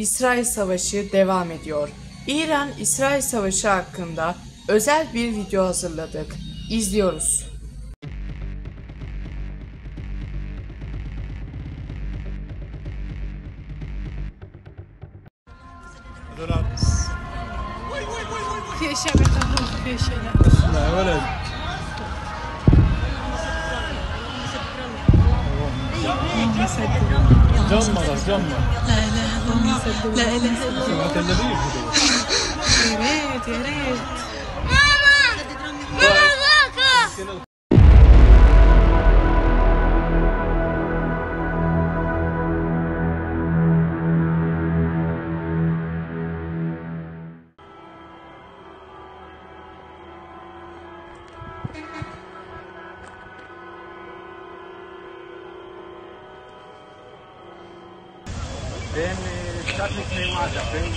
İran-İsrail Savaşı devam ediyor. İran-İsrail Savaşı hakkında özel bir video hazırladık. İzliyoruz. في اشياء بتعمل في اشياء لا لا يا ولد جمر جمر لا اله الا الله لا اله الا الله مكلبين يا ريت يا ريت بين شكلك في ماذا بين